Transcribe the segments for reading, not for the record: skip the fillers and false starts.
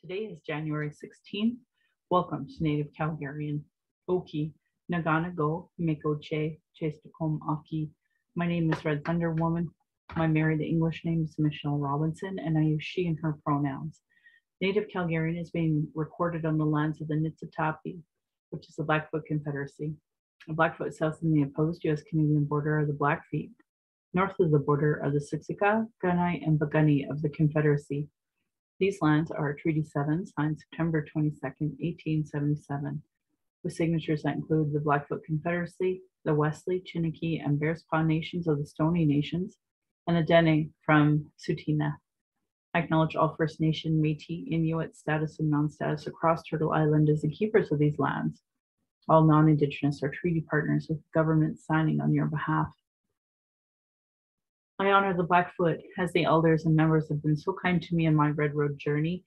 Today is January 16th. Welcome to Native Calgarian. Oki, Nagana Go, Miko Che, Chestakom Aki. My name is Red Thunder Woman. My married English name is Michelle Robinson, and I use she and her pronouns. Native Calgarian is being recorded on the lands of the Niitsitapi, which is the Blackfoot Confederacy. The Blackfoot south in the opposed U.S.-Canadian border are the Blackfeet. North of the border are the Siksika, Gunai, and Bagani of the Confederacy. These lands are Treaty 7, signed September 22, 1877, with signatures that include the Blackfoot Confederacy, the Wesley, Chiniki, and Bearspaw Nations of the Stoney Nations, and the Dene from Tsuut'ina. I acknowledge all First Nation, Métis, Inuit status and non-status across Turtle Island as the keepers of these lands. All non-Indigenous are treaty partners with government signing on your behalf. I honor the Blackfoot as the elders and members have been so kind to me in my Red Road journey.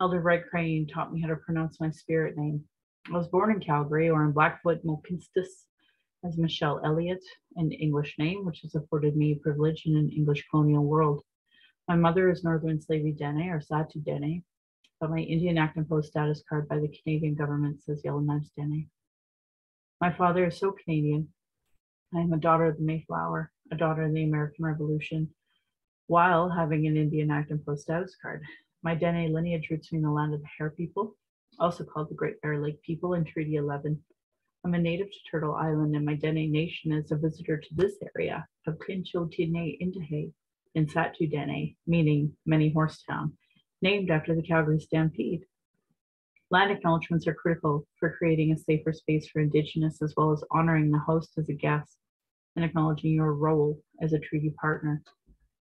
Elder Red Crane taught me how to pronounce my spirit name. I was born in Calgary, or in Blackfoot, Mokinstis, as Michelle Elliott, an English name, which has afforded me privilege in an English colonial world. My mother is Northern Slavey Dene, or Satu Dene, but my Indian Act and Post status card by the Canadian government says Yellowknives Dene. My father is so Canadian. I am a daughter of the Mayflower, a daughter of the American Revolution, while having an Indian Act and Post status card. My Dene lineage roots me in the land of the Hare people, also called the Great Bear Lake people in Treaty 11. I'm a native to Turtle Island, and my Dene nation is a visitor to this area of Kincho Tine Intahe in Satu Dene, meaning Many Horse Town, named after the Calgary Stampede. Land acknowledgements are critical for creating a safer space for Indigenous, as well as honoring the host as a guest and acknowledging your role as a treaty partner.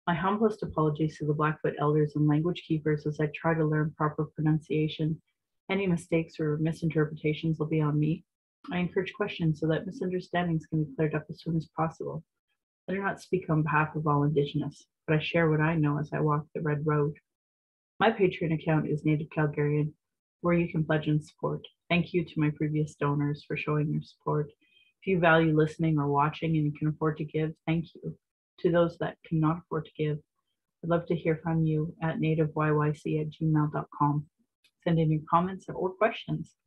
My humblest apologies to the Blackfoot elders and language keepers as I try to learn proper pronunciation. Any mistakes or misinterpretations will be on me. I encourage questions so that misunderstandings can be cleared up as soon as possible. I do not speak on behalf of all Indigenous, but I share what I know as I walk the Red Road. My Patreon account is Native Calgarian, where you can pledge and support. Thank you to my previous donors for showing your support. If you value listening or watching and you can afford to give, thank you. To those that cannot afford to give, I'd love to hear from you at nativeyyc@gmail.com. Send in your comments or questions.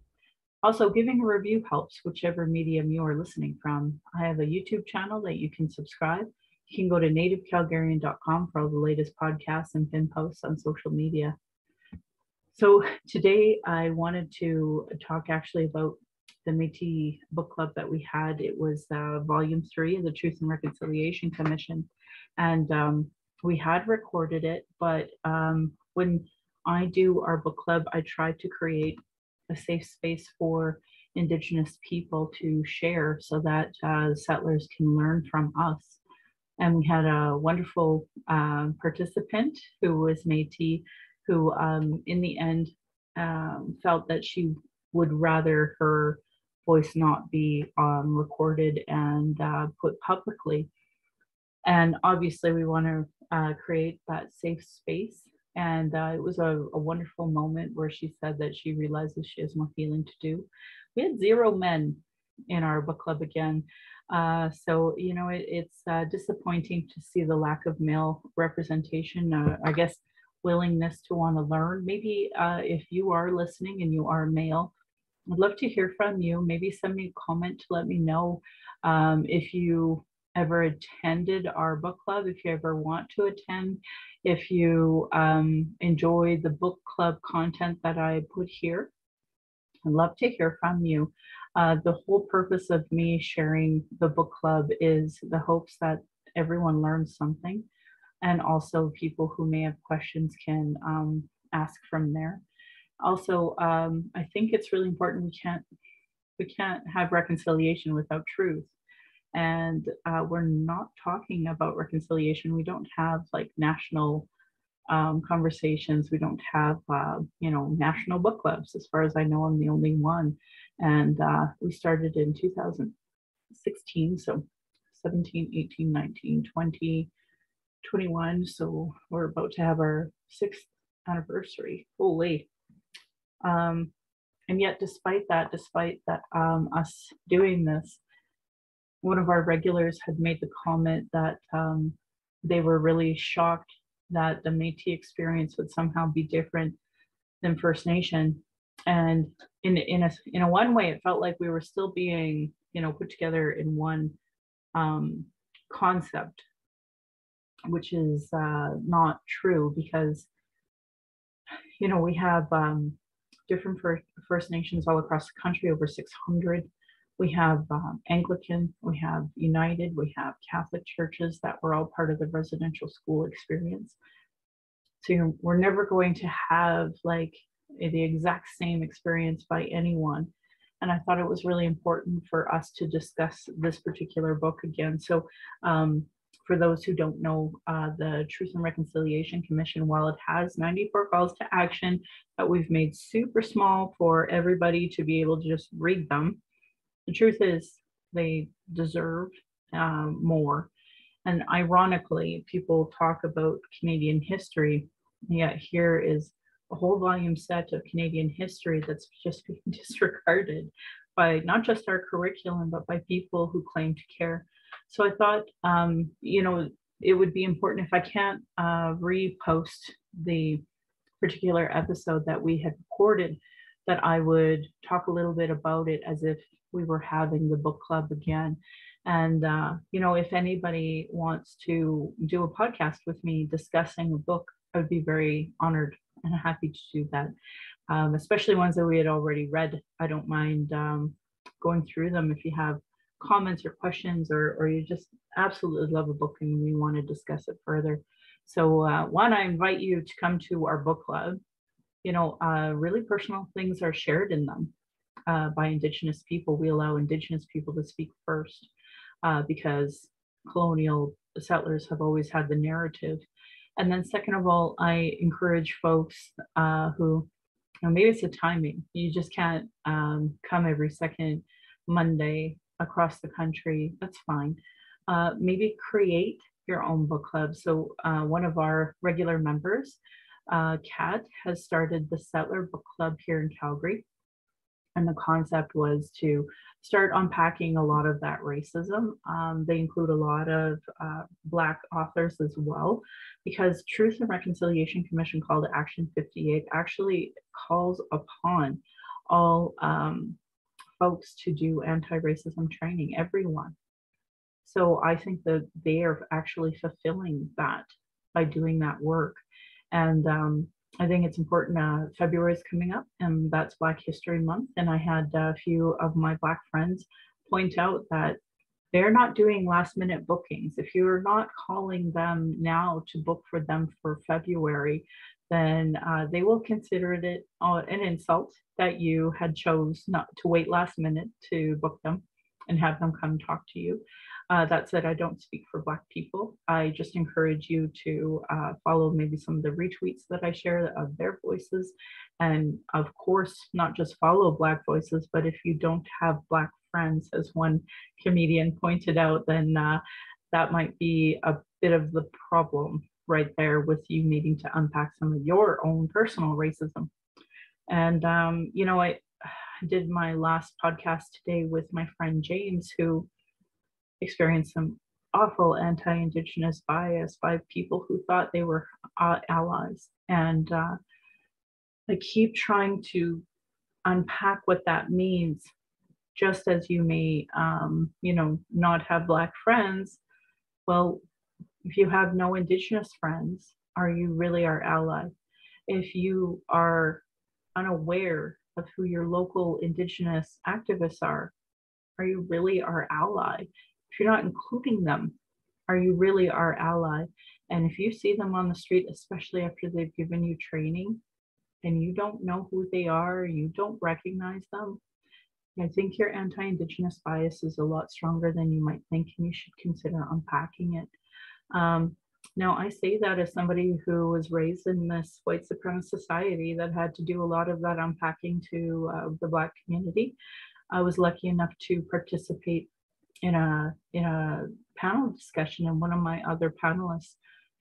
Also, giving a review helps, whichever medium you are listening from. I have a YouTube channel that you can subscribe. You can go to nativecalgarian.com for all the latest podcasts and pin posts on social media. So today I wanted to talk actually about the Métis book club that we had. It was volume 3 of the Truth and Reconciliation Commission, and we had recorded it, but when I do our book club, I try to create a safe space for Indigenous people to share so that settlers can learn from us. And we had a wonderful participant who was Métis, who in the end felt that she would rather her voice not be recorded and put publicly. And obviously we want to create that safe space. And it was a wonderful moment where she said that she realizes she has more healing to do. We had 0 men in our book club again. So, you know, it's disappointing to see the lack of male representation. I guess willingness to want to learn. Maybe if you are listening and you are male, I'd love to hear from you. Maybe send me a comment to let me know if you ever attended our book club, if you ever want to attend, if you enjoy the book club content that I put here. I'd love to hear from you. The whole purpose of me sharing the book club is the hopes that everyone learns something, and also people who may have questions can ask from there. Also, I think it's really important. We can't have reconciliation without truth, and we're not talking about reconciliation. We don't have like national conversations. We don't have national book clubs. As far as I know, I'm the only one, and we started in 2016. So 17, 18, 19, 20. 21, so we're about to have our 6th anniversary. Holy. And yet despite that, us doing this, one of our regulars had made the comment that they were really shocked that the Metis experience would somehow be different than First Nation. And in a one way, it felt like we were still being, put together in one concept, which is not true, because we have different First Nations all across the country, over 600. We have Anglican, we have United, we have Catholic churches that were all part of the residential school experience. So we're never going to have like the exact same experience by anyone. And I thought it was really important for us to discuss this particular book again. So for those who don't know, the Truth and Reconciliation Commission, while it has 94 calls to action that we've made super small for everybody to be able to just read them, the truth is they deserve more. And ironically, people talk about Canadian history, yet here is a whole volume set of Canadian history that's just being disregarded by not just our curriculum, but by people who claim to care. So I thought, it would be important, if I can't repost the particular episode that we had recorded, that I would talk a little bit about it as if we were having the book club again. And, if anybody wants to do a podcast with me discussing a book, I would be very honored and happy to do that, especially ones that we had already read. I don't mind going through them if you have comments or questions, or you just absolutely love a book and we want to discuss it further. So one, I invite you to come to our book club. Really personal things are shared in them by Indigenous people. We allow Indigenous people to speak first because colonial settlers have always had the narrative. And then second of all, I encourage folks who, maybe it's the timing. You just can't come every second Monday across the country. That's fine. Maybe create your own book club. So one of our regular members, Kat, has started the Settler Book Club here in Calgary. And the concept was to start unpacking a lot of that racism. They include a lot of Black authors as well, because Truth and Reconciliation Commission Call to Action 58 actually calls upon all folks to do anti-racism training, everyone. So I think that they are actually fulfilling that by doing that work. And I think it's important. February is coming up, and that's Black History Month. And I had a few of my Black friends point out that they're not doing last minute bookings. If you're not calling them now to book for them for February, then they will consider it an insult that you had chose not to wait last minute to book them and have them come talk to you. That said, I don't speak for Black people. I just encourage you to follow maybe some of the retweets that I share of their voices. And of course, not just follow Black voices, but if you don't have Black friends, as one comedian pointed out, then that might be a bit of the problem right there with you needing to unpack some of your own personal racism. And, I did my last podcast today with my friend James, who experienced some awful anti-Indigenous bias by people who thought they were allies. And I keep trying to unpack what that means. Just as you may, not have Black friends, well, if you have no Indigenous friends, are you really our ally? If you are unaware of who your local Indigenous activists are you really our ally? If you're not including them, are you really our ally? And if you see them on the street, especially after they've given you training, and you don't know who they are, you don't recognize them, I think your anti-Indigenous bias is a lot stronger than you might think, and you should consider unpacking it. Now, I say that as somebody who was raised in this white supremacist society that had to do a lot of that unpacking to the Black community. I was lucky enough to participate in a panel discussion, and one of my other panelists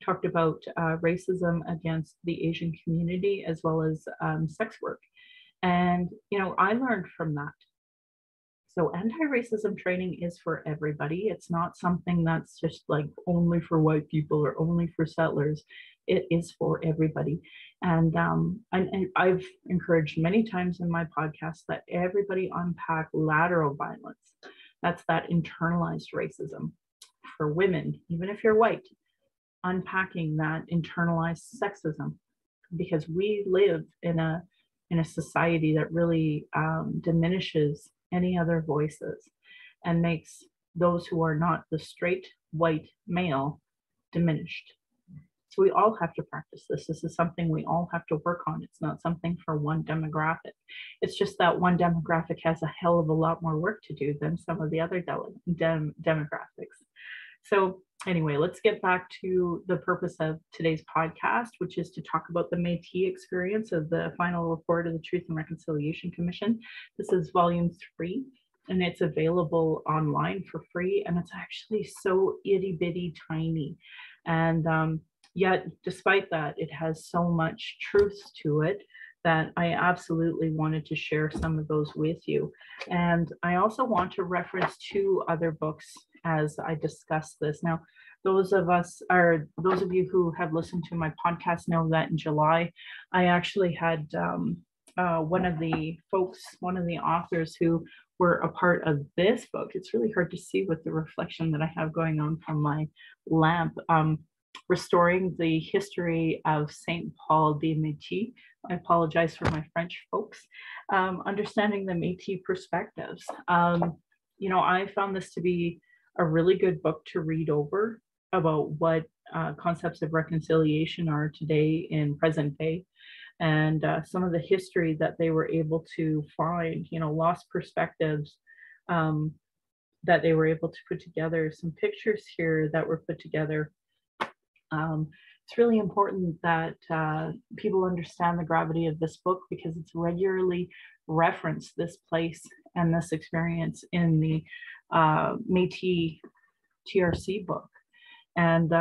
talked about racism against the Asian community as well as sex work. And, I learned from that. So anti-racism training is for everybody. It's not something that's just like only for white people or only for settlers. It is for everybody. And I've encouraged many times in my podcast that everybody unpack lateral violence. That's that internalized racism for women, even if you're white, unpacking that internalized sexism, because we live in a society that really diminishes any other voices and makes those who are not the straight white male diminished. So we all have to practice this. This is something we all have to work on. It's not something for one demographic. It's just that one demographic has a hell of a lot more work to do than some of the other demographics. So anyway, let's get back to the purpose of today's podcast, which is to talk about the Metis experience of the final report of the Truth and Reconciliation Commission. This is volume 3, and it's available online for free. And it's actually so itty bitty tiny. And yet, despite that, it has so much truth to it that I absolutely wanted to share some of those with you. And I also want to reference 2 other books as I discuss this. Now, those of you who have listened to my podcast know that in July, I actually had one of the authors who were a part of this book. It's really hard to see with the reflection that I have going on from my lamp. Restoring the History of St. Paul de Metis. I apologize for my French folks. Understanding the Metis perspectives. I found this to be a really good book to read over about what concepts of reconciliation are today in present day, and some of the history that they were able to find, lost perspectives that they were able to put together. Some pictures here that were put together. It's really important that people understand the gravity of this book, because it's regularly referenced, this place and this experience, in the Metis TRC book. And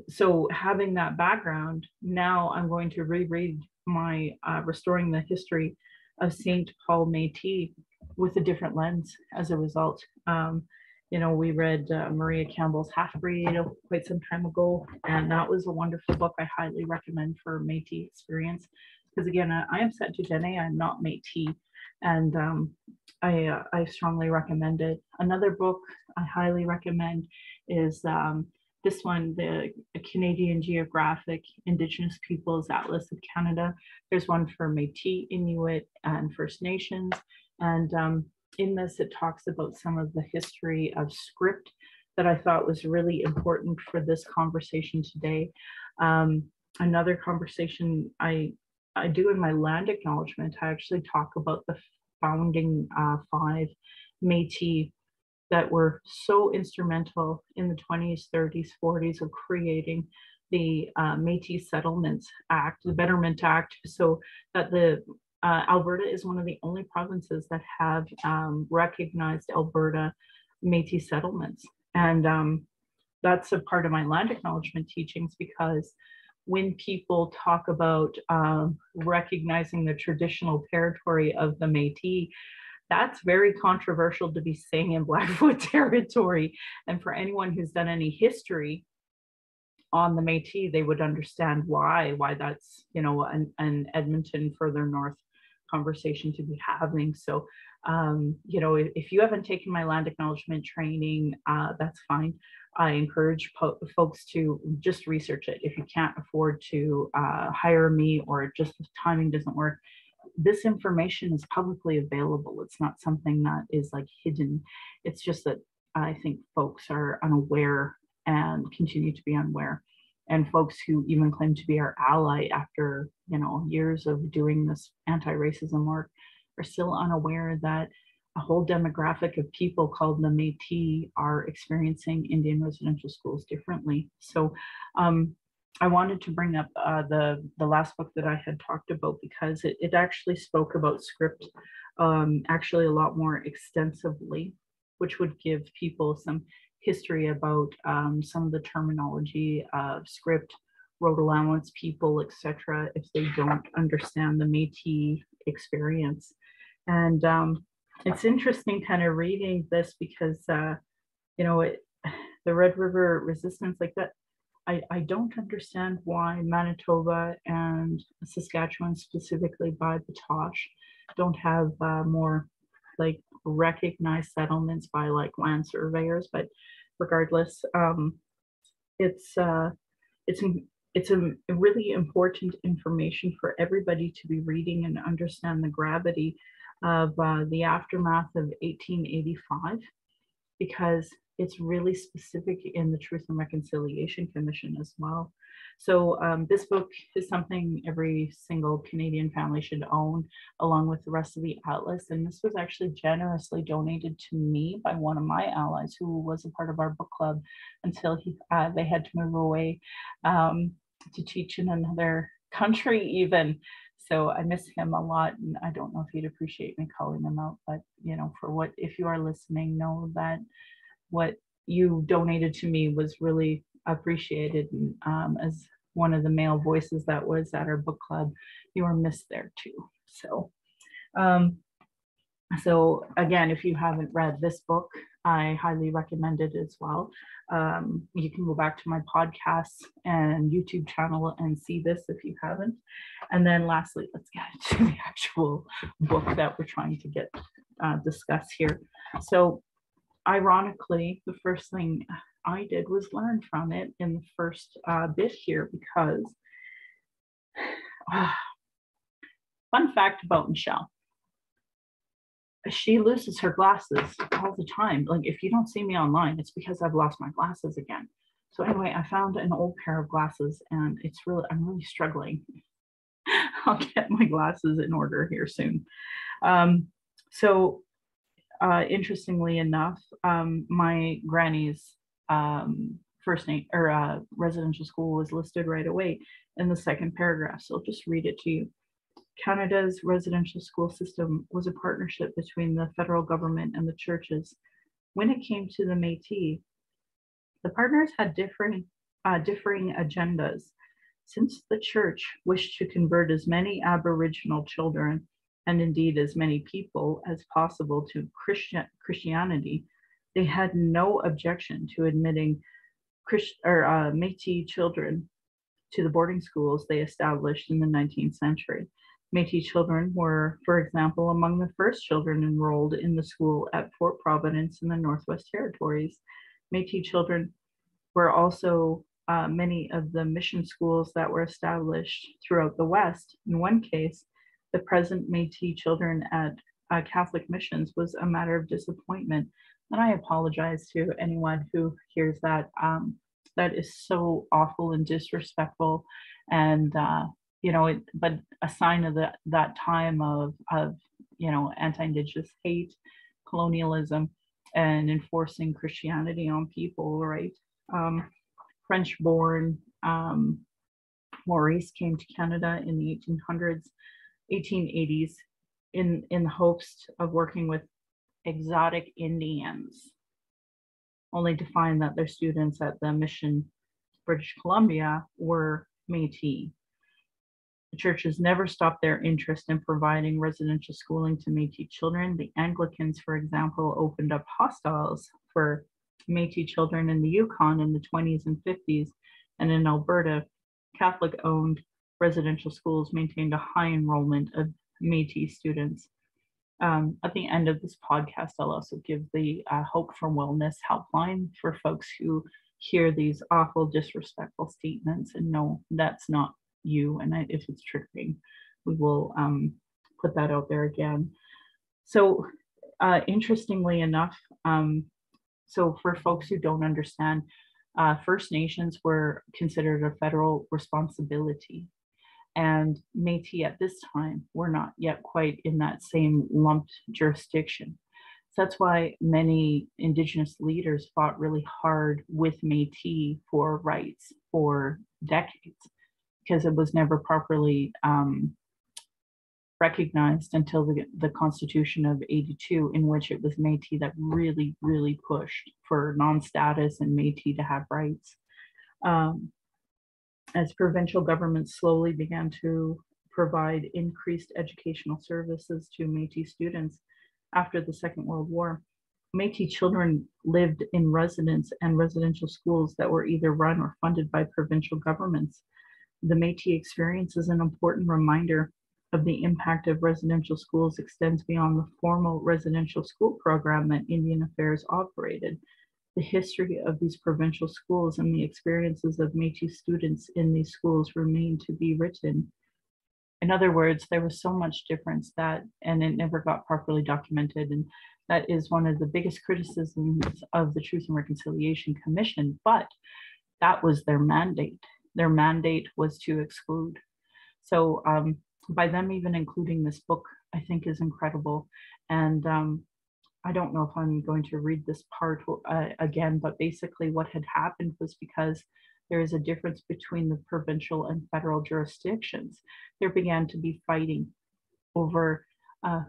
so having that background, now I'm going to reread my Restoring the History of St. Paul Metis with a different lens as a result. We read Maria Campbell's Half-Breed quite some time ago, and that was a wonderful book I highly recommend for Metis experience. Because again, I am Saint-Eugène, I'm not Metis, and I strongly recommend it. Another book I highly recommend is this one, the Canadian Geographic Indigenous Peoples Atlas of Canada. There's one for Métis, Inuit, and First Nations. And in this, it talks about some of the history of script that I thought was really important for this conversation today. Another conversation I do in my land acknowledgement, I actually talk about the founding 5 Métis that were so instrumental in the 20s, 30s, 40s of creating the Métis Settlements Act, the Betterment Act, so that the Alberta is one of the only provinces that have recognized Alberta Métis settlements. And that's a part of my land acknowledgement teachings, because when people talk about recognizing the traditional territory of the Métis, that's very controversial to be saying in Blackfoot territory. And for anyone who's done any history on the Métis, they would understand why that's, an Edmonton further north conversation to be having. So, if you haven't taken my land acknowledgement training, that's fine. I encourage folks to just research it. If you can't afford to hire me, or just the timing doesn't work, this information is publicly available. It's not something that is like hidden. It's just that I think folks are unaware and continue to be unaware. And folks who even claim to be our ally after, years of doing this anti-racism work are still unaware that a whole demographic of people called the Métis are experiencing Indian residential schools differently. So I wanted to bring up the last book that I had talked about, because it actually spoke about script actually a lot more extensively, which would give people some history about some of the terminology of script, road allowance people, etc., if they don't understand the Métis experience. And it's interesting kind of reading this, because the Red River resistance, like that, I don't understand why Manitoba and Saskatchewan, specifically by Batoche, don't have more like recognized settlements by like land surveyors. But regardless, it's it's it's a really important information for everybody to be reading and understand the gravity of the aftermath of 1885, because it's really specific in the Truth and Reconciliation Commission as well. So this book is something every single Canadian family should own, along with the rest of the atlas. And this was actually generously donated to me by one of my allies who was a part of our book club until they had to move away to teach in another country even. So I miss him a lot, and I don't know if he'd appreciate me calling him out, but you know, for what, if you are listening, know that what you donated to me was really appreciated. And as one of the male voices that was at our book club, you were missed there too. So again, if you haven't read this book, I highly recommend it as well. You can go back to my podcasts and YouTube channel and see this if you haven't. And then lastly, let's get into the actual book that we're trying to get discuss here. So ironically, the first thing I did was learn from it in the first bit here, because fun fact about Michelle, she loses her glasses all the time. Like, if you don't see me online, it's because I've lost my glasses again. So anyway, I found an old pair of glasses, and I'm really struggling. I'll get my glasses in order here soon. Interestingly enough, my granny's first name or residential school was listed right away in the second paragraph. So I'll just read it to you. Canada's residential school system was a partnership between the federal government and the churches. When it came to the Métis, the partners had differing agendas. Since the church wished to convert as many Aboriginal children, and indeed as many people as possible, to Christianity, they had no objection to admitting Métis children to the boarding schools they established in the 19th century. Métis children were, for example, among the first children enrolled in the school at Fort Providence in the Northwest Territories. Métis children were also many of the mission schools that were established throughout the West. In one case, the present Métis children at Catholic missions was a matter of disappointment. And I apologize to anyone who hears that. That is so awful and disrespectful. And but a sign of that time of anti-Indigenous hate, colonialism, and enforcing Christianity on people, right? French-born Maurice came to Canada in the 1880s in the hopes of working with exotic Indians, only to find that their students at the mission British Columbia were Métis. The churches never stopped their interest in providing residential schooling to Métis children. The Anglicans, for example, opened up hostels for Métis children in the Yukon in the 20s and 50s, and in Alberta, Catholic-owned residential schools maintained a high enrollment of Métis students. At the end of this podcast, I'll also give the Hope for Wellness helpline for folks who hear these awful, disrespectful statements and know that's not you. And if it's triggering, we will put that out there again. So interestingly enough, so for folks who don't understand, First Nations were considered a federal responsibility. And Métis at this time were not yet quite in that same lumped jurisdiction. So that's why many Indigenous leaders fought really hard with Métis for rights for decades, because it was never properly recognized until the Constitution of '82, in which it was Métis that really, really pushed for non-status and Métis to have rights. As provincial governments slowly began to provide increased educational services to Métis students after the Second World War, Métis children lived in residence and residential schools that were either run or funded by provincial governments. The Métis experience is an important reminder of the impact of residential schools extends beyond the formal residential school program that Indian Affairs operated. The history of these provincial schools and the experiences of Métis students in these schools remain to be written. In other words, there was so much difference and it never got properly documented. And that is one of the biggest criticisms of the Truth and Reconciliation Commission, but that was their mandate. Their mandate was to exclude. So by them even including this book, I think is incredible. And I don't know if I'm going to read this part again, but basically what had happened was because there is a difference between the provincial and federal jurisdictions, there began to be fighting over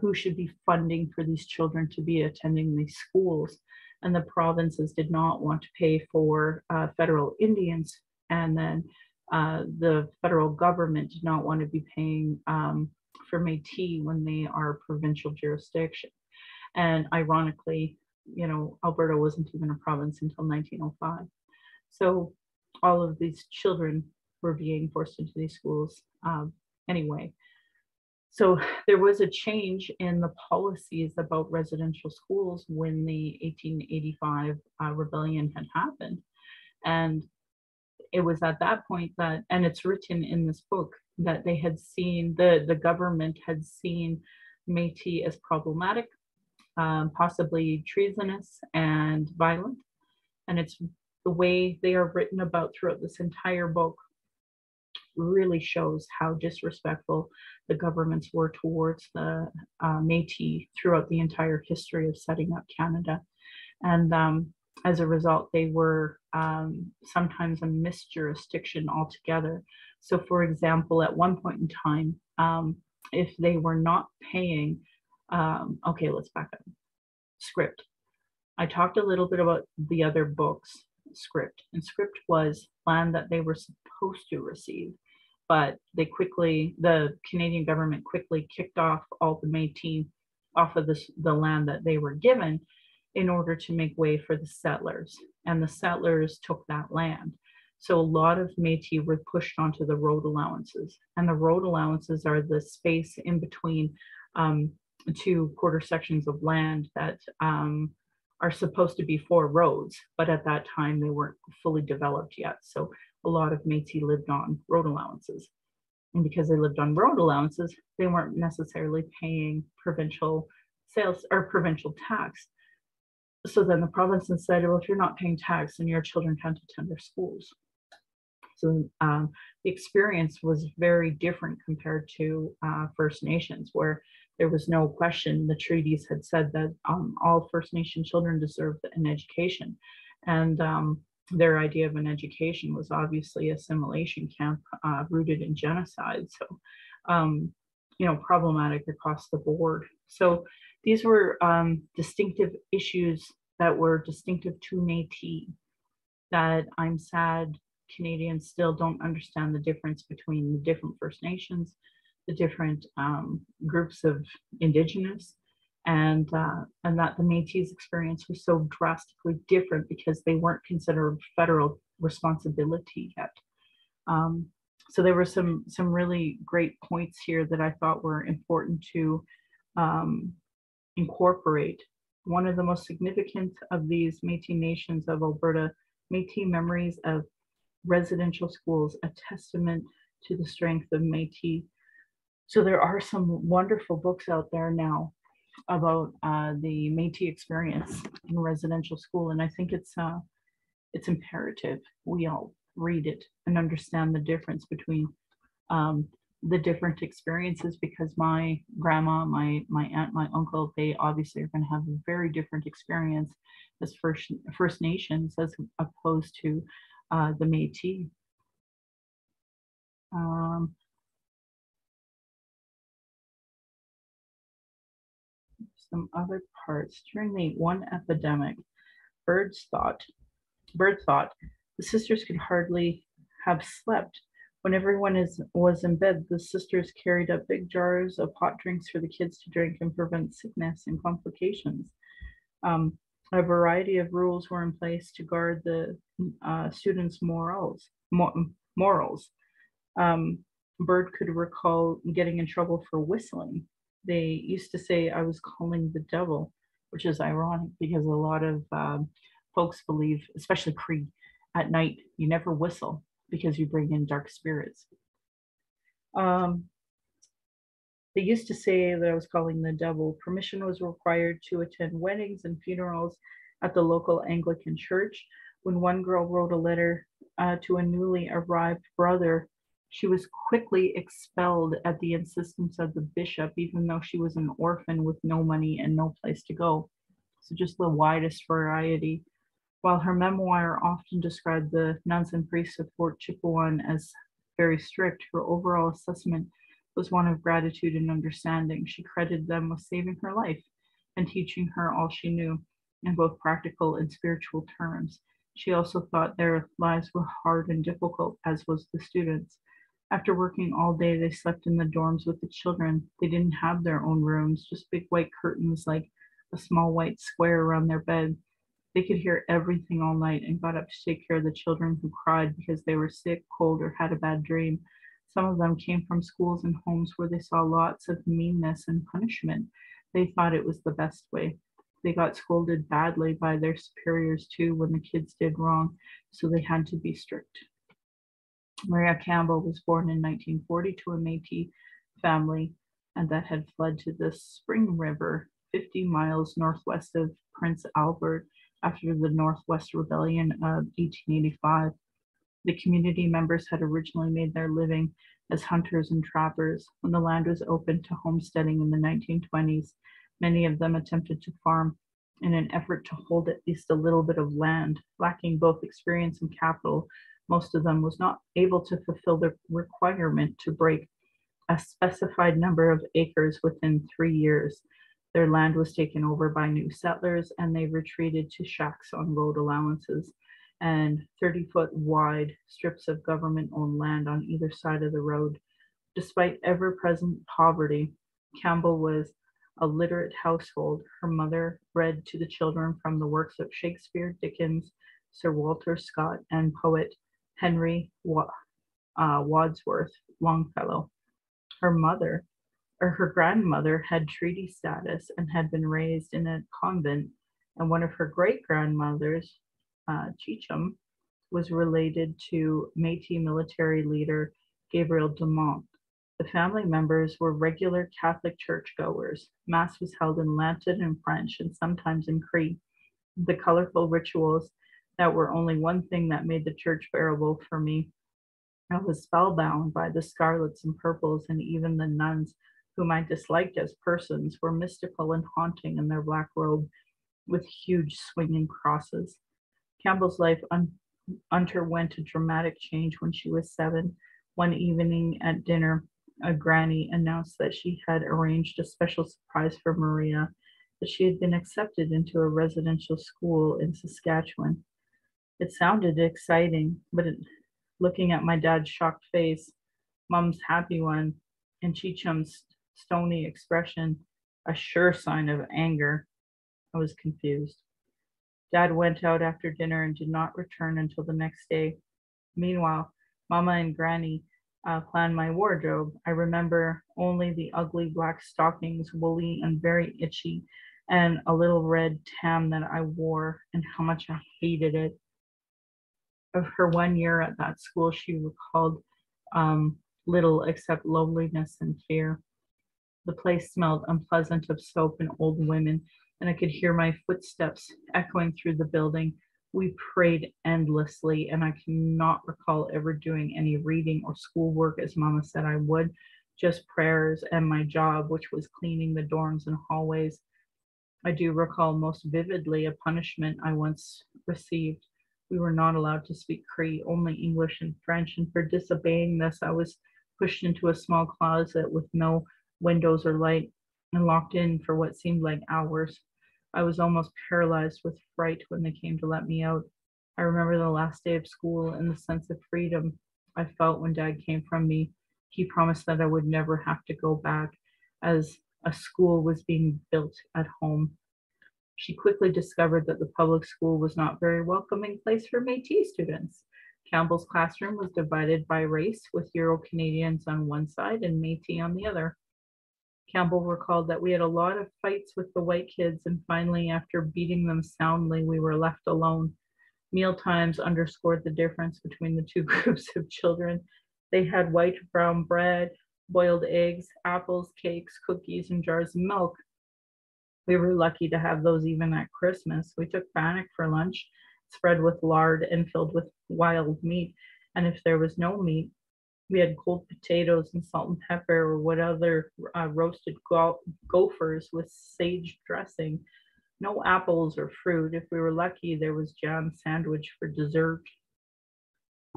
who should be funding for these children to be attending these schools. And the provinces did not want to pay for federal Indians, and then the federal government did not want to be paying for Métis when they are provincial jurisdiction. And ironically, Alberta wasn't even a province until 1905. So all of these children were being forced into these schools anyway. So there was a change in the policies about residential schools when the 1885 rebellion had happened. And it was at that point that, and it's written in this book, that they had seen, the government had seen Métis as problematic, possibly treasonous and violent. And it's the way they are written about throughout this entire book really shows how disrespectful the governments were towards the Métis throughout the entire history of setting up Canada. And as a result, they were sometimes a misjurisdiction altogether. So for example, at one point in time, if they were not paying, okay, let's back up. Script. I talked a little bit about the other books, Script. And Script was land that they were supposed to receive, but the Canadian government quickly kicked off all the Métis off of the land that they were given in order to make way for the settlers. And the settlers took that land. So a lot of Métis were pushed onto the road allowances. And the road allowances are the space in between two quarter sections of land that are supposed to be for roads, but at that time they weren't fully developed yet. So a lot of Métis lived on road allowances. And because they lived on road allowances, they weren't necessarily paying provincial sales or provincial tax. So then the province said, well, if you're not paying tax, then your children can't attend their schools. So the experience was very different compared to First Nations, where there was no question. The treaties had said that all First Nation children deserved an education. And their idea of an education was obviously assimilation camp rooted in genocide. So, problematic across the board. So these were distinctive issues that were distinctive to Métis that I'm sad Canadians still don't understand the difference between the different First Nations, the different groups of Indigenous, and that the Métis experience was so drastically different because they weren't considered federal responsibility yet. So there were some really great points here that I thought were important to incorporate. One of the most significant of these Métis nations of Alberta, Métis Memories of Residential Schools, a testament to the strength of Métis. So there are some wonderful books out there now about the Métis experience in residential school, and I think it's imperative we all read it and understand the difference between the different experiences, because my grandma, my aunt, my uncle, they obviously are going to have a very different experience as First Nations as opposed to the Métis. Some other parts. During the one epidemic, Bird thought the sisters could hardly have slept. When everyone was in bed, the sisters carried up big jars of hot drinks for the kids to drink and prevent sickness and complications. A variety of rules were in place to guard the students' morals. Um, Bird could recall getting in trouble for whistling. They used to say I was calling the devil, which is ironic because a lot of folks believe, especially Cree, at night you never whistle because you bring in dark spirits. Um, they used to say that I was calling the devil. Permission was required to attend weddings and funerals at the local Anglican church. When one girl wrote a letter to a newly arrived brother, she was quickly expelled at the insistence of the bishop, even though she was an orphan with no money and no place to go. So, just the widest variety. While her memoir often described the nuns and priests of Fort Chipewyan as very strict, her overall assessment was one of gratitude and understanding. She credited them with saving her life and teaching her all she knew in both practical and spiritual terms. She also thought their lives were hard and difficult, as was the students. After working all day, they slept in the dorms with the children. They didn't have their own rooms, just big white curtains like a small white square around their bed. They could hear everything all night and got up to take care of the children who cried because they were sick, cold, or had a bad dream. Some of them came from schools and homes where they saw lots of meanness and punishment. They thought it was the best way. They got scolded badly by their superiors too when the kids did wrong, so they had to be strict. Maria Campbell was born in 1940 to a Metis family and that had fled to the Spring River, 50 miles northwest of Prince Albert after the Northwest Rebellion of 1885. The community members had originally made their living as hunters and trappers. When the land was opened to homesteading in the 1920s, many of them attempted to farm in an effort to hold at least a little bit of land. Lacking both experience and capital, most of them was not able to fulfill the requirement to break a specified number of acres within 3 years. Their land was taken over by new settlers and they retreated to shacks on road allowances and 30-foot wide strips of government owned land on either side of the road. Despite ever present poverty, Campbell was a literate household. Her mother read to the children from the works of Shakespeare, Dickens, Sir Walter Scott, and poet Henry Wadsworth Longfellow. Her mother, or her grandmother, had treaty status and had been raised in a convent, and one of her great grandmothers, Cheecham, was related to Métis military leader Gabriel Dumont. The family members were regular Catholic churchgoers. Mass was held in Latin and French and sometimes in Cree. The colorful rituals that were only one thing that made the church bearable for me. I was spellbound by the scarlets and purples, and even the nuns, whom I disliked as persons, were mystical and haunting in their black robe with huge swinging crosses. Campbell's life underwent a dramatic change when she was 7. One evening at dinner, a granny announced that she had arranged a special surprise for Maria, that she had been accepted into a residential school in Saskatchewan. It sounded exciting, but looking at my dad's shocked face, Mum's happy one, and Cheecham's stony expression, a sure sign of anger, I was confused. Dad went out after dinner and did not return until the next day. Meanwhile, Mama and Granny planned my wardrobe. I remember only the ugly black stockings, woolly and very itchy, and a little red tam that I wore, and how much I hated it. Of her 1 year at that school, she recalled little except loneliness and fear. The place smelled unpleasant of soap and old women, and I could hear my footsteps echoing through the building. We prayed endlessly, and I cannot recall ever doing any reading or schoolwork as Mama said I would, just prayers and my job, which was cleaning the dorms and hallways. I do recall most vividly a punishment I once received. We were not allowed to speak Cree, only English and French, and for disobeying this, I was pushed into a small closet with no windows or light and locked in for what seemed like hours. I was almost paralyzed with fright when they came to let me out. I remember the last day of school and the sense of freedom I felt when Dad came from me. He promised that I would never have to go back, as a school was being built at home. She quickly discovered that the public school was not a very welcoming place for Métis students. Campbell's classroom was divided by race, with Euro-Canadians on one side and Métis on the other. Campbell recalled that we had a lot of fights with the white kids, and finally, after beating them soundly, we were left alone. Mealtimes underscored the difference between the two groups of children. They had white brown bread, boiled eggs, apples, cakes, cookies, and jars of milk. We were lucky to have those even at Christmas. We took bannock for lunch, spread with lard and filled with wild meat. And if there was no meat, we had cold potatoes and salt and pepper, or what other roasted gophers with sage dressing. No apples or fruit. If we were lucky, there was jam sandwich for dessert.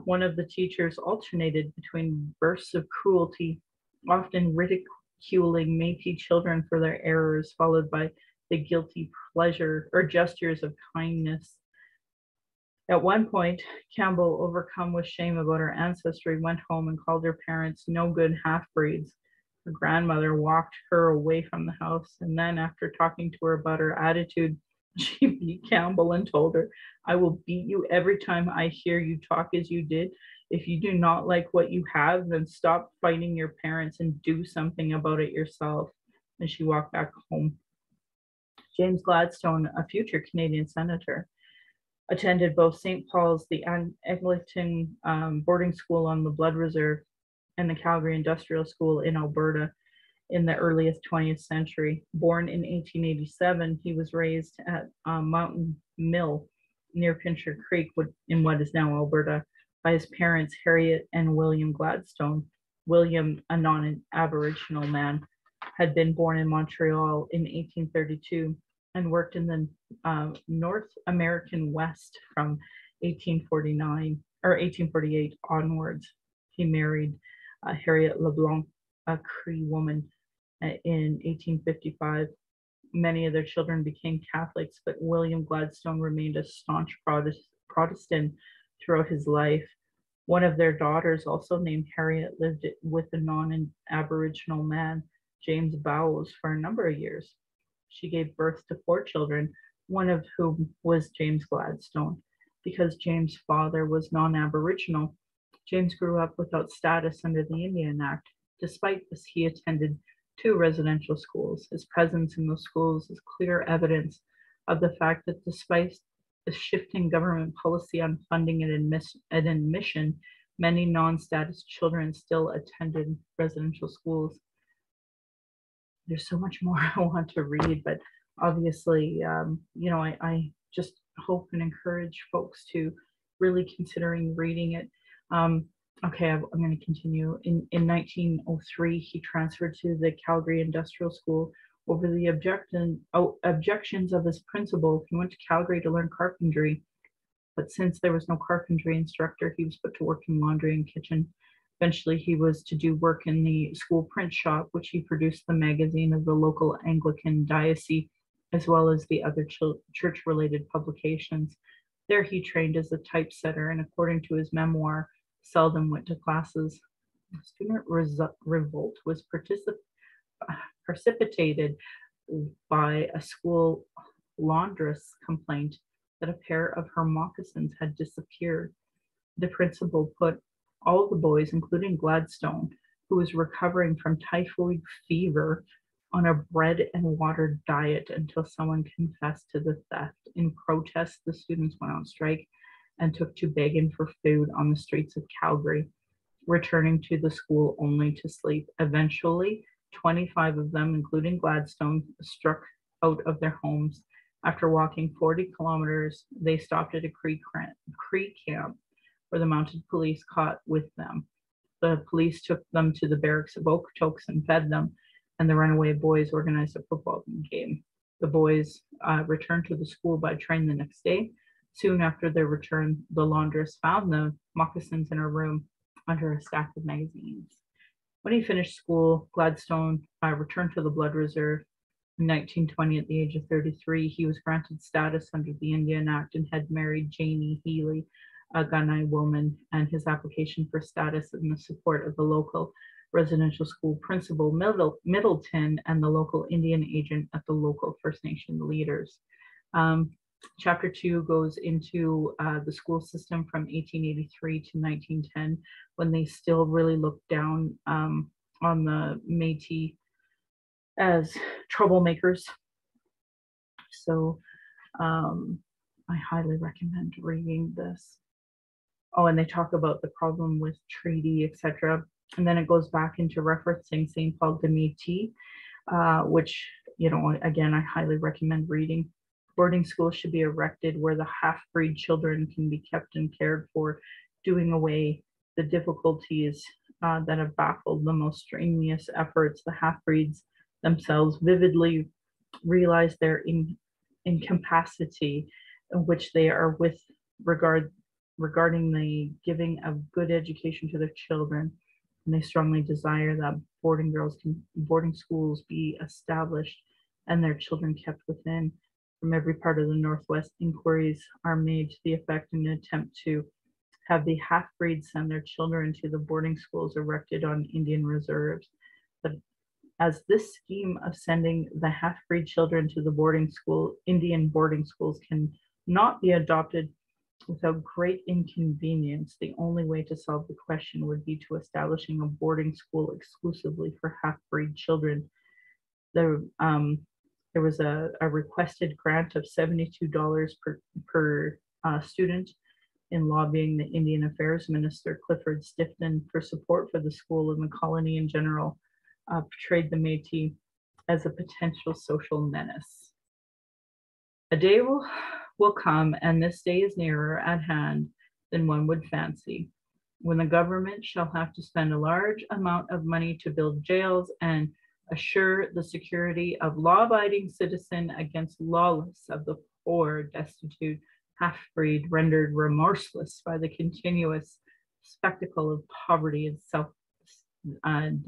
One of the teachers alternated between bursts of cruelty, often ridiculing Métis children for their errors, followed by the guilty pleasure or gestures of kindness. At one point, Campbell, overcome with shame about her ancestry, went home and called her parents no good half-breeds. Her grandmother walked her away from the house, and then, after talking to her about her attitude, she beat Campbell and told her, "I will beat you every time I hear you talk as you did. If you do not like what you have, then stop fighting your parents and do something about it yourself." And she walked back home. James Gladstone, a future Canadian senator, attended both St. Paul's, the Anglican boarding school on the Blood Reserve, and the Calgary Industrial School in Alberta in the earliest 20th century. Born in 1887, he was raised at Mountain Mill near Pincher Creek in what is now Alberta by his parents, Harriet and William Gladstone. William, a non-Aboriginal man, had been born in Montreal in 1832 and worked in the North American West from 1848 onwards. He married Harriet LeBlanc, a Cree woman, in 1855. Many of their children became Catholics, but William Gladstone remained a staunch Protestant throughout his life. One of their daughters, also named Harriet, lived with a non-Aboriginal man, James Bowles, for a number of years. She gave birth to 4 children, one of whom was James Gladstone. Because James' father was non-Aboriginal, James grew up without status under the Indian Act. Despite this, he attended 2 residential schools. His presence in those schools is clear evidence of the fact that despite the shifting government policy on funding and admission, many non-status children still attended residential schools. There's so much more I want to read, but obviously, I just hope and encourage folks to really considering reading it. Okay, I'm going to continue. In 1903, he transferred to the Calgary Industrial School over the objections of his principal. He went to Calgary to learn carpentry, but since there was no carpentry instructor, he was put to work in laundry and kitchen. Eventually, he was to do work in the school print shop, which he produced the magazine of the local Anglican diocese, as well as the other church-related publications. There he trained as a typesetter, and according to his memoir, seldom went to classes. The student revolt was precipitated by a school laundress complaint that a pair of her moccasins had disappeared. The principal put all the boys, including Gladstone, who was recovering from typhoid fever, on a bread and water diet until someone confessed to the theft. In protest, the students went on strike and took to begging for food on the streets of Calgary, returning to the school only to sleep. Eventually, 25 of them, including Gladstone, struck out of their homes. After walking 40 kilometers, they stopped at a Cree camp where the mounted police caught with them. The police took them to the barracks of Okotoks and fed them, and the runaway boys organized a football game. The boys returned to the school by train the next day. Soon after their return, the laundress found the moccasins in her room under a stack of magazines. When he finished school, Gladstone returned to the Blood Reserve. In 1920, at the age of 33, he was granted status under the Indian Act and had married Janie Healy, a Gunai woman, and his application for status and the support of the local residential school principal, Middleton, and the local Indian agent at the local First Nation leaders. Chapter 2 goes into the school system from 1883 to 1910, when they still really looked down on the Métis as troublemakers. So I highly recommend reading this. Oh, and they talk about the problem with treaty, etc. And then it goes back into referencing St. Paul de Métis, which, again, I highly recommend reading. Boarding schools should be erected where the half-breed children can be kept and cared for, doing away the difficulties that have baffled the most strenuous efforts. The half-breeds themselves vividly realize their incapacity, in which they are with regarding the giving of good education to their children, and they strongly desire that boarding schools be established and their children kept within. From every part of the Northwest, inquiries are made to the effect in an attempt to have the half-breeds send their children to the boarding schools erected on Indian reserves. But as this scheme of sending the half-breed children to the Indian boarding schools can not be adopted without great inconvenience, the only way to solve the question would be to establishing a boarding school exclusively for half-breed children. There was a requested grant of $72 per student in lobbying the Indian Affairs Minister, Clifford Stifton, for support for the school, and the colony in general portrayed the Métis as a potential social menace. A day will come, and this day is nearer at hand than one would fancy, when the government shall have to spend a large amount of money to build jails and assure the security of law-abiding citizen against lawless of the poor, destitute, half-breed, rendered remorseless by the continuous spectacle of poverty and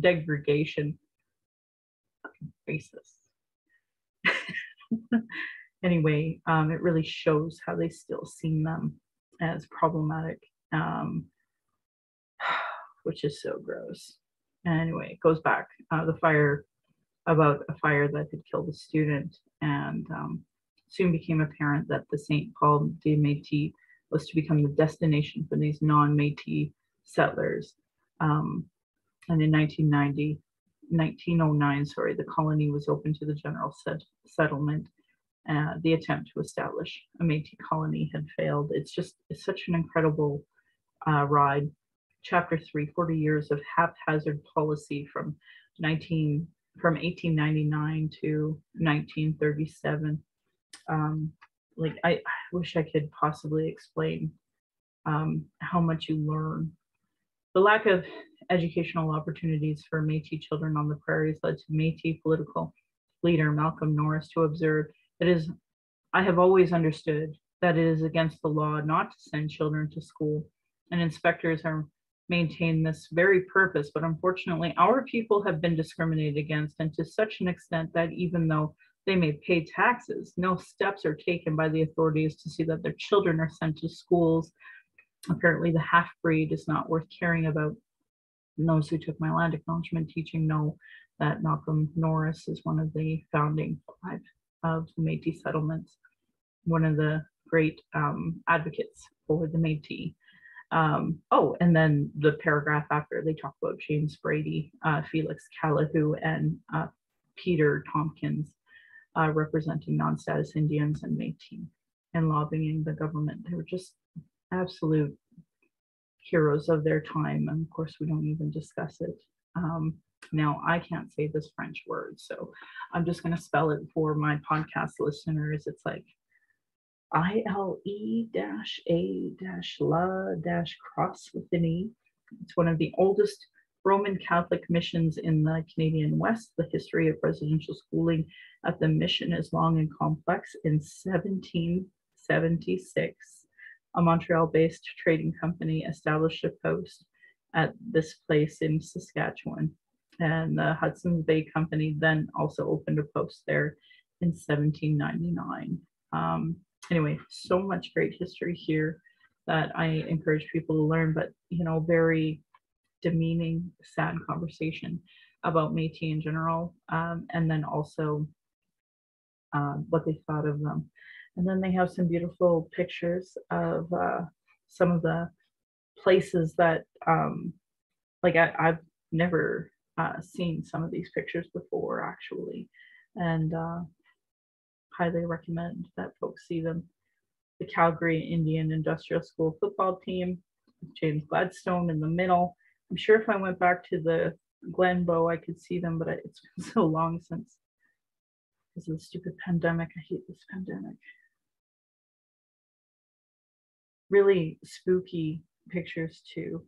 degradation. Racist. Anyway, it really shows how they still see them as problematic, which is so gross. Anyway, it goes back about a fire that had killed a student, and soon became apparent that the St. Paul de Métis was to become the destination for these non-Métis settlers. And in 1909, the colony was open to the general settlement. The attempt to establish a Métis colony had failed. It's such an incredible ride. Chapter 3, 40 years of haphazard policy from 1899 to 1937. I wish I could possibly explain how much you learn. The lack of educational opportunities for Métis children on the prairies led to Métis political leader Malcolm Norris to observe, I have always understood that it is against the law not to send children to school, and inspectors are maintain this very purpose, but unfortunately our people have been discriminated against, and to such an extent that even though they may pay taxes, no steps are taken by the authorities to see that their children are sent to schools. Apparently the half-breed is not worth caring about. And those who took my land acknowledgement teaching know that Malcolm Norris is one of the founding five of the Métis settlements, one of the great advocates for the Métis. And then the paragraph after, they talk about James Brady, Felix Calahoo, and Peter Tompkins, representing non-status Indians and Métis, and lobbying the government. They were just absolute heroes of their time, and of course we don't even discuss it. Now I can't say this French word, so I'm just going to spell it for my podcast listeners. It's like ILE-A-LA-cross with an E. It's one of the oldest Roman Catholic missions in the Canadian West. The history of residential schooling at the mission is long and complex. In 1776, a Montreal-based trading company established a post at this place in Saskatchewan, and the Hudson's Bay Company then also opened a post there in 1799. Anyway, so much great history here that I encourage people to learn, but very demeaning, sad conversation about Métis in general, and then also what they thought of them. And then they have some beautiful pictures of some of the places that, like I've never seen some of these pictures before, actually, and highly recommend that folks see them. The Calgary Indian Industrial School football team, James Gladstone in the middle. I'm sure if I went back to the Glenbow, I could see them, but it's been so long since, because of the stupid pandemic. I hate this pandemic. Really spooky pictures too.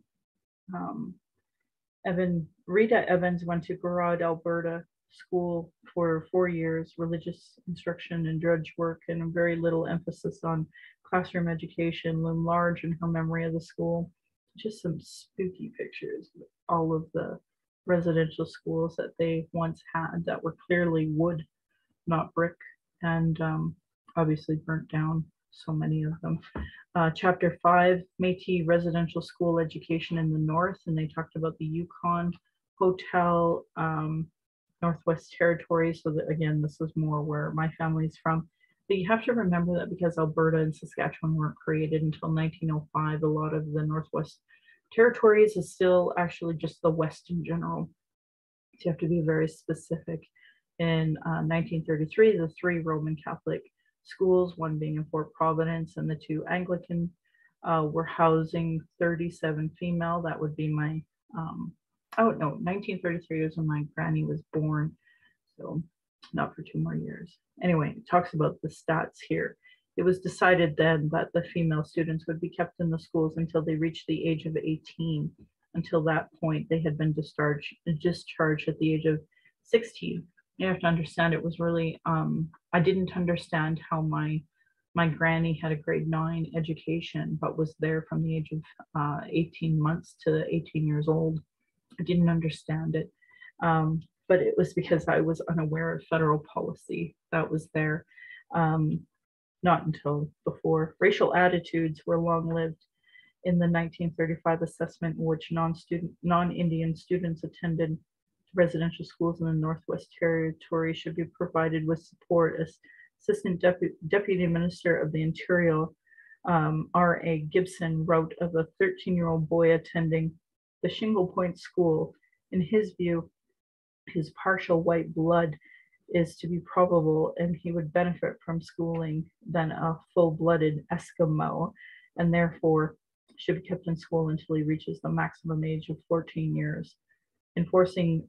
Rita Evans went to Garrod, Alberta school for 4 years, religious instruction and drudge work, and very little emphasis on classroom education loomed large in her memory of the school. Just some spooky pictures of all of the residential schools that they once had that were clearly wood, not brick, and obviously burnt down, so many of them. Chapter 5, Métis residential school education in the North, and they talked about the Yukon Hotel, Northwest Territories. So that, again, this is more where my family's from. But you have to remember that because Alberta and Saskatchewan weren't created until 1905, a lot of the Northwest Territories is still actually just the West in general. So you have to be very specific. In 1933, the 3 Roman Catholic schools, one being in Fort Providence and the 2 Anglican, were housing 37 female. That would be my, oh no, 1933 was when my granny was born, so not for 2 more years. Anyway, it talks about the stats here. It was decided then that the female students would be kept in the schools until they reached the age of 18. Until that point, they had been discharged at the age of 16. You have to understand, it was really, I didn't understand how my granny had a grade 9 education, but was there from the age of 18 months to 18 years old. I didn't understand it, but it was because I was unaware of federal policy that was there. Not until before. Racial attitudes were long-lived. In the 1935 assessment, in which non-Indian students attended residential schools in the Northwest Territory should be provided with support, as Assistant Deputy Minister of the Interior, R.A. Gibson, wrote of a 13-year-old boy attending the Shingle Point School. In his view, his partial white blood is to be probable, and he would benefit from schooling than a full-blooded Eskimo, and therefore should be kept in school until he reaches the maximum age of 14 years. Enforcing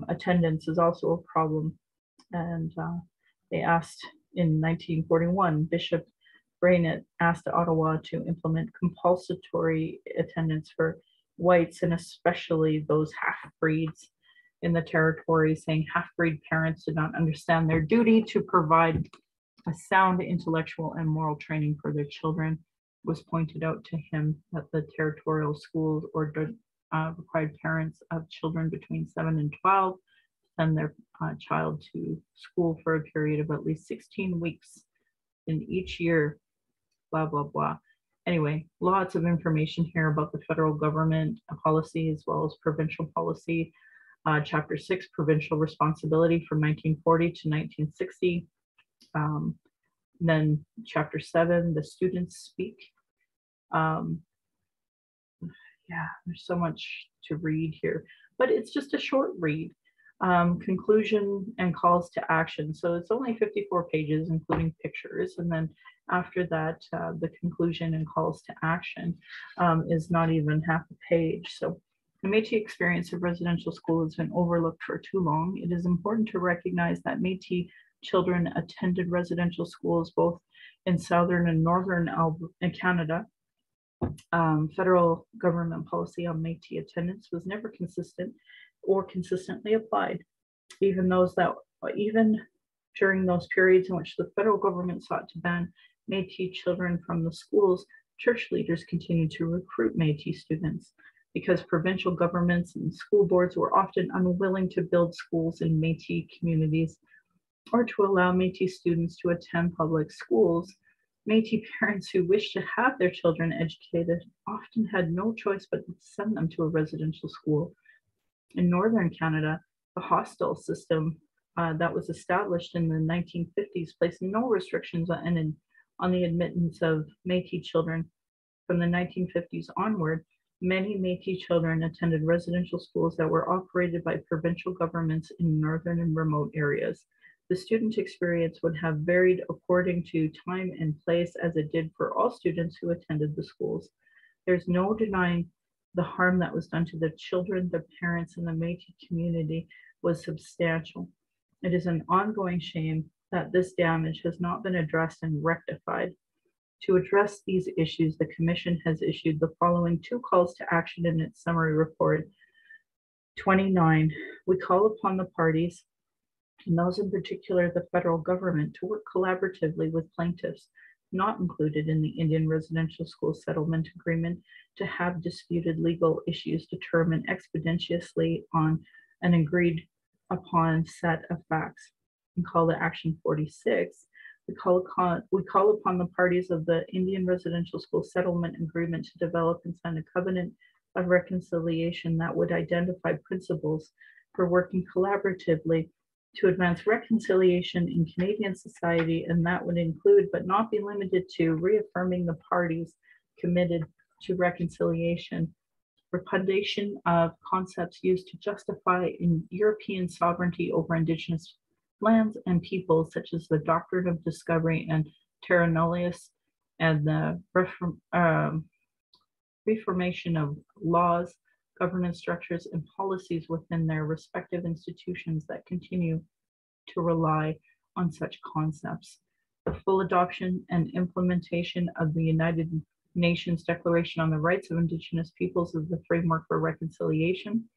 attendance is also a problem, and they asked in 1941, Bishop Brainett asked Ottawa to implement compulsory attendance for whites, and especially those half-breeds in the territory, saying half-breed parents did not understand their duty to provide a sound intellectual and moral training for their children. It was pointed out to him that the territorial schools required parents of children between 7 and 12 to send their child to school for a period of at least 16 weeks in each year, blah, blah, blah. Anyway, lots of information here about the federal government policy as well as provincial policy. Chapter 6, Provincial Responsibility from 1940 to 1960. Then Chapter 7, The Students Speak. Yeah, there's so much to read here, but it's just a short read. Conclusion and calls to action. So it's only 54 pages, including pictures. And then after that, the conclusion and calls to action is not even half a page. So the Métis experience of residential school has been overlooked for too long. It is important to recognize that Métis children attended residential schools both in southern and northern Canada. Federal government policy on Métis attendance was never consistent or consistently applied. Even during those periods in which the federal government sought to ban Métis children from the schools, church leaders continued to recruit Métis students because provincial governments and school boards were often unwilling to build schools in Métis communities or to allow Métis students to attend public schools. Métis parents who wished to have their children educated often had no choice but to send them to a residential school. In northern Canada, the hostel system that was established in the 1950s placed no restrictions on the admittance of Métis children. From the 1950s onward, many Métis children attended residential schools that were operated by provincial governments in northern and remote areas. The student experience would have varied according to time and place, as it did for all students who attended the schools. There's no denying the harm that was done to the children, the parents, and the Métis community was substantial. It is an ongoing shame that this damage has not been addressed and rectified. To address these issues, the Commission has issued the following 2 calls to action in its summary report. 29, we call upon the parties, and those in particular the federal government, to work collaboratively with plaintiffs not included in the Indian Residential School Settlement Agreement to have disputed legal issues determined expeditiously on an agreed upon set of facts. And call to action 46, we call upon the parties of the Indian Residential School Settlement Agreement to develop and sign a covenant of reconciliation that would identify principles for working collaboratively to advance reconciliation in Canadian society, and that would include, but not be limited to, reaffirming the parties committed to reconciliation, repudiation of concepts used to justify in European sovereignty over Indigenous lands and peoples, such as the doctrine of discovery and terra nullius, and the reformation of laws, governance structures, and policies within their respective institutions that continue to rely on such concepts. The full adoption and implementation of the United Nations Declaration on the Rights of Indigenous Peoples as the framework for reconciliation,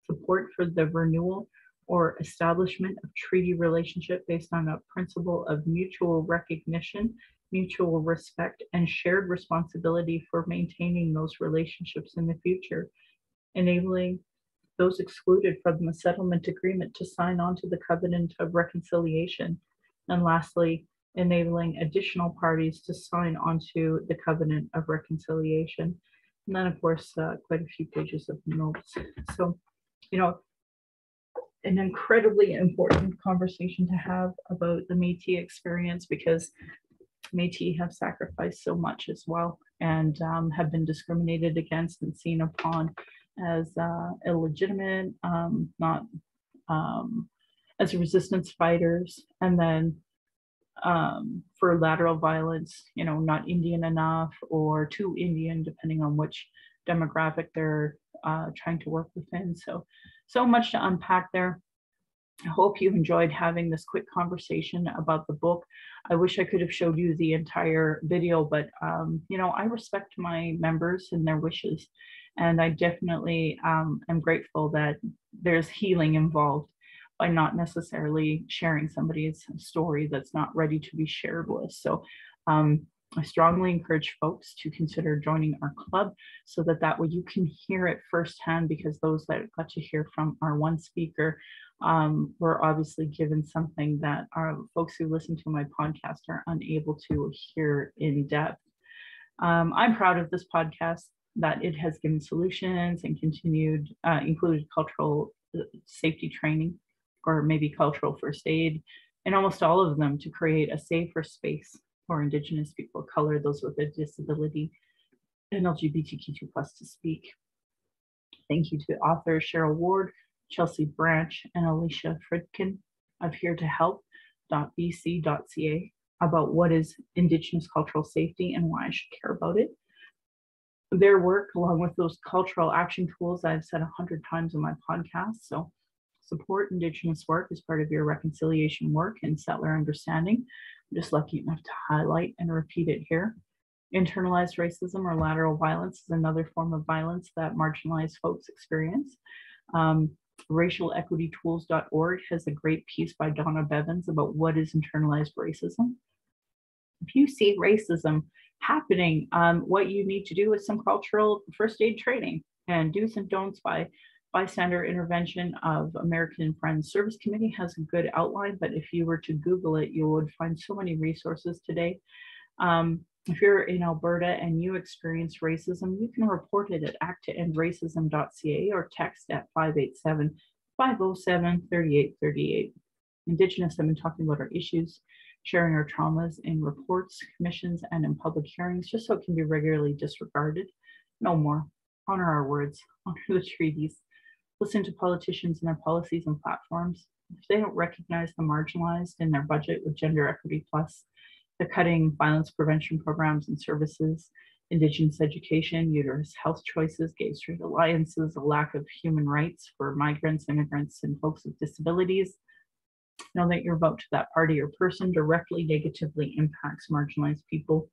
support for the renewal or establishment of treaty relationship based on a principle of mutual recognition, mutual respect, and shared responsibility for maintaining those relationships in the future, enabling those excluded from the settlement agreement to sign on to the covenant of reconciliation, and lastly, enabling additional parties to sign onto the covenant of reconciliation. And then, of course, quite a few pages of notes. So, an incredibly important conversation to have about the Métis experience, because Métis have sacrificed so much as well, and have been discriminated against and seen upon as illegitimate, not as resistance fighters, and then for lateral violence, not Indian enough or too Indian, depending on which demographic they're trying to work within. So much to unpack there. I hope you enjoyed having this quick conversation about the book. I wish I could have showed you the entire video, but I respect my members and their wishes. And I definitely am grateful that there's healing involved by not necessarily sharing somebody's story that's not ready to be shared with. So I strongly encourage folks to consider joining our club so that way you can hear it firsthand, because those that got to hear from our one speaker were obviously given something that our folks who listen to my podcast are unable to hear in depth. I'm proud of this podcast, that it has given solutions and included cultural safety training, or maybe cultural first aid, in almost all of them, to create a safer space for Indigenous people of color, those with a disability, and LGBTQ2+ to speak. Thank you to authors Cheryl Ward, Chelsea Branch, and Alicia Fridkin of herettohelp.bc.ca about what is Indigenous cultural safety and why I should care about it. Their work, along with those cultural action tools I've said 100 times in my podcast. So support Indigenous work as part of your reconciliation work and settler understanding. I'm just lucky enough to highlight and repeat it here. Internalized racism or lateral violence is another form of violence that marginalized folks experience. RacialEquityTools.org has a great piece by Donna Bevins about what is internalized racism. If you see racism happening, what you need to do is some cultural first aid training, and do's and don'ts by bystander intervention of American Friends Service Committee has a good outline, but if you were to Google it, you would find so many resources today. If you're in Alberta and you experience racism, you can report it at acttoendracism.ca or text at 587-507-3838. Indigenous have been talking about our issues, sharing our traumas in reports, commissions, and in public hearings, just so it can be regularly disregarded. No more. Honor our words, honor the treaties, listen to politicians and their policies and platforms. If they don't recognize the marginalized in their budget with Gender Equity Plus, the cutting violence prevention programs and services, Indigenous education, uterus health choices, gay straight alliances, a lack of human rights for migrants, immigrants, and folks with disabilities, know that your vote to that party or person directly negatively impacts marginalized people.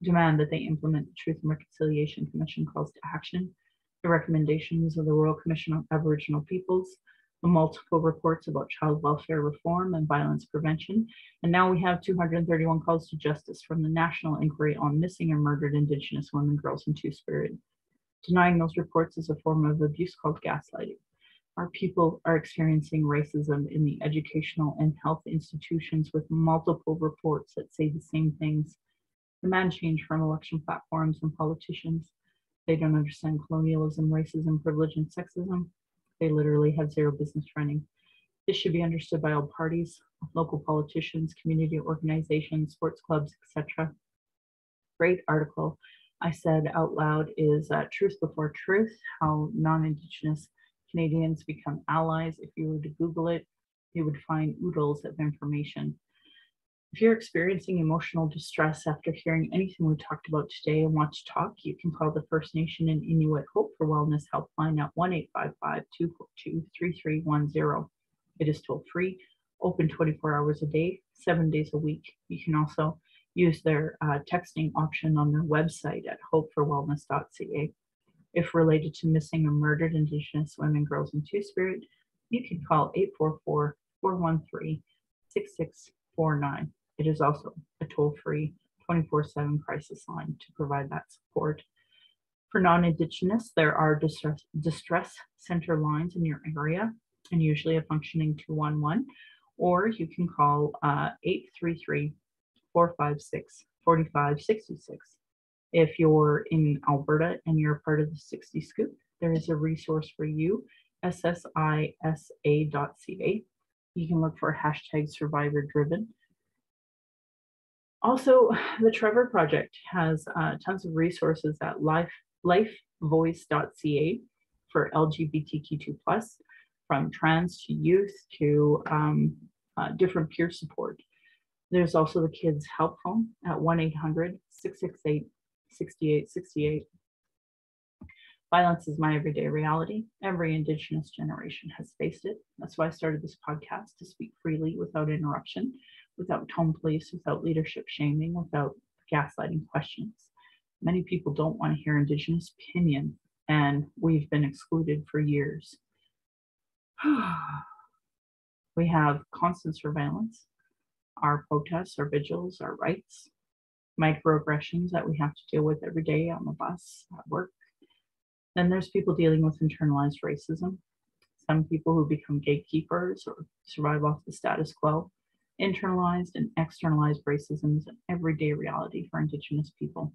Demand that they implement the Truth and Reconciliation Commission calls to action, the recommendations of the Royal Commission on Aboriginal Peoples, the multiple reports about child welfare reform and violence prevention, and now we have 231 calls to justice from the National Inquiry on Missing and Murdered Indigenous Women, Girls, and Two-Spirit. Denying those reports is a form of abuse called gaslighting. Our people are experiencing racism in the educational and health institutions with multiple reports that say the same things. Demand change from election platforms and politicians. They don't understand colonialism, racism, privilege, and sexism. They literally have zero business running. This should be understood by all parties, local politicians, community organizations, sports clubs, etc. Great article I said out loud is Truth Before Truth, How Non-Indigenous Canadians Become Allies. If you were to Google it, you would find oodles of information. If you're experiencing emotional distress after hearing anything we talked about today and want to talk, you can call the First Nation and Inuit Hope for Wellness helpline at 1-855-242-3310. It is toll free, open 24 hours a day, 7 days a week. You can also use their texting option on their website at hopeforwellness.ca. If related to missing or murdered Indigenous women, girls, and Two-Spirit, you can call 844-413-6649. It is also a toll-free 24/7 crisis line to provide that support. For non-Indigenous, there are distress center lines in your area and usually a functioning 211, or you can call 833-456-4566. If you're in Alberta and you're part of the 60 Scoop, there is a resource for you, ssisa.ca. You can look for #SurvivorDriven. Also, the Trevor Project has tons of resources at lifevoice.ca for LGBTQ2+, from trans to youth to different peer support. There's also the Kids Help Phone at 1-800-668-6868. Violence is my everyday reality. Every Indigenous generation has faced it. That's why I started this podcast, to speak freely without interruption, without tone police, without leadership shaming, without gaslighting questions. Many people don't want to hear Indigenous opinion, and we've been excluded for years. We have constant surveillance, our protests, our vigils, our rights, microaggressions that we have to deal with every day on the bus, at work. Then there's people dealing with internalized racism, some people who become gatekeepers or survive off the status quo. Internalized and externalized racism is an everyday reality for Indigenous people.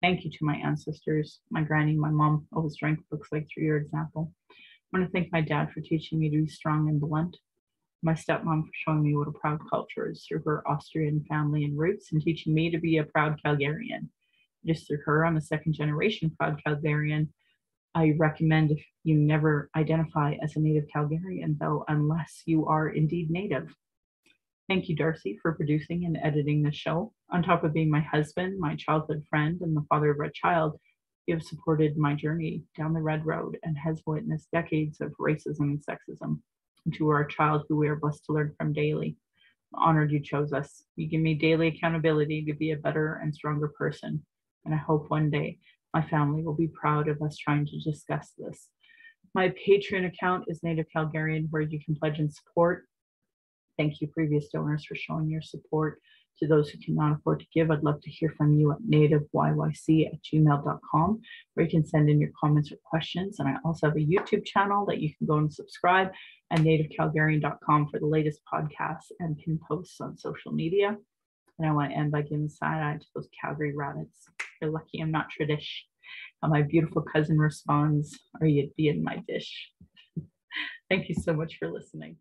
Thank you to my ancestors, my granny, my mom always drank books like through your example. I want to thank my dad for teaching me to be strong and blunt, my stepmom for showing me what a proud culture is through her Austrian family and roots and teaching me to be a proud Calgarian. Just through her, I'm a second-generation proud Calgarian. I recommend if you never identify as a native Calgarian, though, unless you are indeed native. Thank you, Darcy, for producing and editing the show. On top of being my husband, my childhood friend, and the father of a child, you have supported my journey down the red road and has witnessed decades of racism and sexism. And to our child who we are blessed to learn from daily, I'm honored you chose us. You give me daily accountability to be a better and stronger person. And I hope one day my family will be proud of us trying to discuss this. My Patreon account is Native Calgarian, where you can pledge and support. Thank you, previous donors, for showing your support. To those who cannot afford to give, I'd love to hear from you at nativeyyc@gmail.com, where you can send in your comments or questions. And I also have a YouTube channel that you can go and subscribe, and nativecalgarian.com for the latest podcasts and pin posts on social media. And I want to end by giving a side eye to those Calgary rabbits. You're lucky I'm not tradish. And my beautiful cousin responds, "Or you'd be in my dish." Thank you so much for listening.